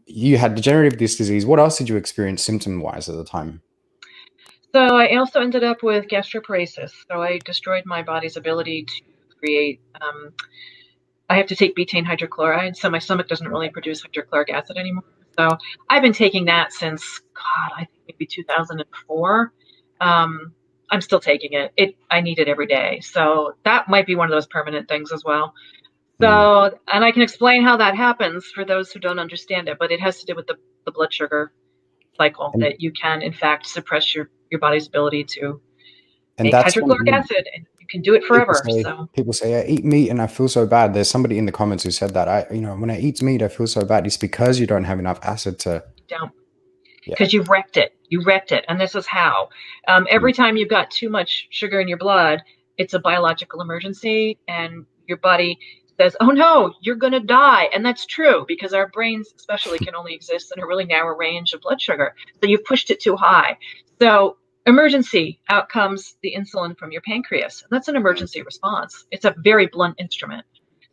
You had degenerative disc disease. What else did you experience symptom-wise at the time? So I also ended up with gastroparesis. So I destroyed my body's ability to create. I have to take betaine hydrochloride, so my stomach doesn't really produce hydrochloric acid anymore. So I've been taking that since God, I think maybe 2004. I'm still taking it. I need it every day. So that might be one of those permanent things as well. Mm. So, and I can explain how that happens for those who don't understand it, but it has to do with the blood sugar cycle And that you can, in fact, suppress your body's ability to and make that's hydrochloric something acid, and you can do it people forever. say. So People say, I eat meat and I feel so bad. There's somebody in the comments who said that. When I eat meat, I feel so bad. It's because you don't have enough acid to. don't, Yeah. because you've wrecked it. You wrecked it. And this is how. Mm. Every time you've got too much sugar in your blood, it's a biological emergency, and your body says, oh no, you're going to die. And that's true because our brains, especially, can only exist in a really narrow range of blood sugar. So you've pushed it too high. So, emergency, out comes the insulin from your pancreas. And that's an emergency response. It's a very blunt instrument.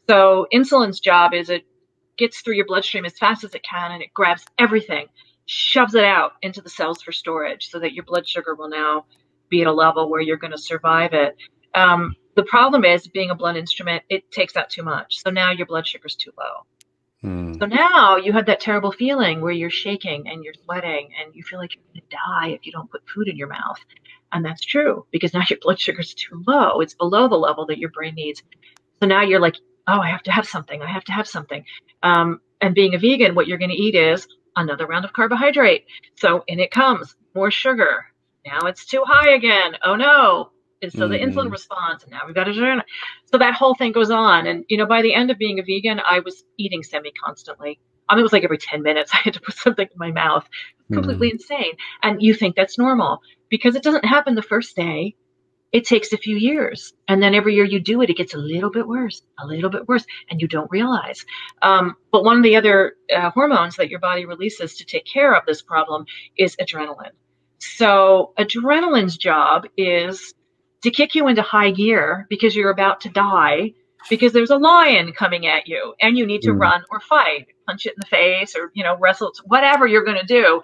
So, insulin's job is it gets through your bloodstream as fast as it can, and it grabs everything, shoves it out into the cells for storage so that your blood sugar will now be at a level where you're going to survive it. The problem is, being a blunt instrument, it takes out too much. So now your blood sugar is too low. So Mm. now you have that terrible feeling where you're shaking and you're sweating and you feel like you're going to die if you don't put food in your mouth. And that's true because now your blood sugar is too low. It's below the level that your brain needs. So now you're like, oh, I have to have something. I have to have something. And being a vegan, what you're going to eat is another round of carbohydrate. So in it comes more sugar. Now it's too high again. Oh no. And so the insulin Mm. response, and now we've got to. So that whole thing goes on. And, by the end of being a vegan, I was eating semi constantly. I mean, it was like every 10 minutes I had to put something in my mouth. Completely Mm. insane. And you think that's normal because it doesn't happen the first day. It takes a few years. And then every year you do it, it gets a little bit worse, and you don't realize. But one of the other hormones that your body releases to take care of this problem is adrenaline. So adrenaline's job is to kick you into high gear because you're about to die, because there's a lion coming at you and you need to Mm. run or fight, punch it in the face, or, wrestle, whatever you're going to do.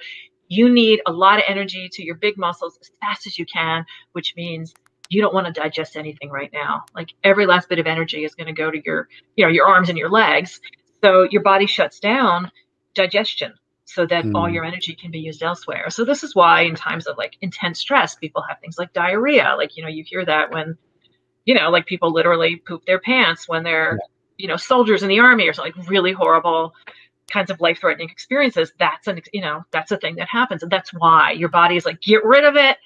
You need a lot of energy to your big muscles as fast as you can, which means you don't want to digest anything right now. Like every last bit of energy is going to go to your arms and your legs. So your body shuts down digestion so that all Mm. your energy can be used elsewhere. So this is why in times of like intense stress, people have things like diarrhea. Like, you hear that when, like people literally poop their pants when they're, Yeah. soldiers in the army or something, like really horrible kinds of life-threatening experiences. That's a thing that happens. And that's why your body is like, get rid of it.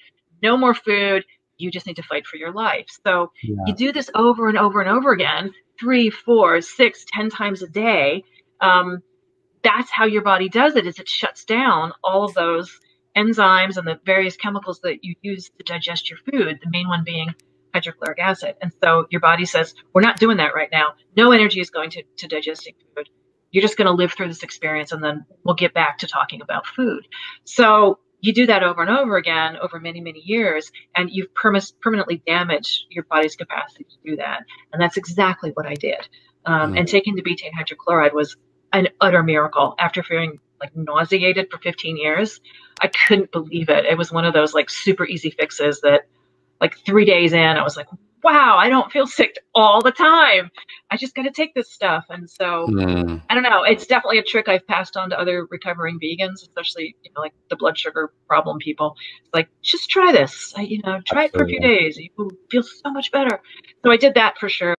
No more food. You just need to fight for your life. So you Yeah. do this over and over and over again, 3, 4, 6, 10 times a day. That's how your body does it, is it shuts down all of those enzymes and the various chemicals that you use to digest your food, the main one being hydrochloric acid. And so your body says, we're not doing that right now. No energy is going to digesting food. You're just going to live through this experience, and then we'll get back to talking about food. So you do that over and over again over many, many years, and you've permanently damaged your body's capacity to do that. And that's exactly what I did. Mm. And taking the betaine hydrochloride was an utter miracle. After feeling like nauseated for 15 years, I couldn't believe it. It was one of those like super easy fixes that like 3 days in, I was like, wow, I don't feel sick all the time. I just got to take this stuff. And so Mm. I don't know. It's definitely a trick I've passed on to other recovering vegans, especially, like the blood sugar problem people. It's like, just try this, try it for a few Absolutely. days. You will feel so much better. So I did that for sure.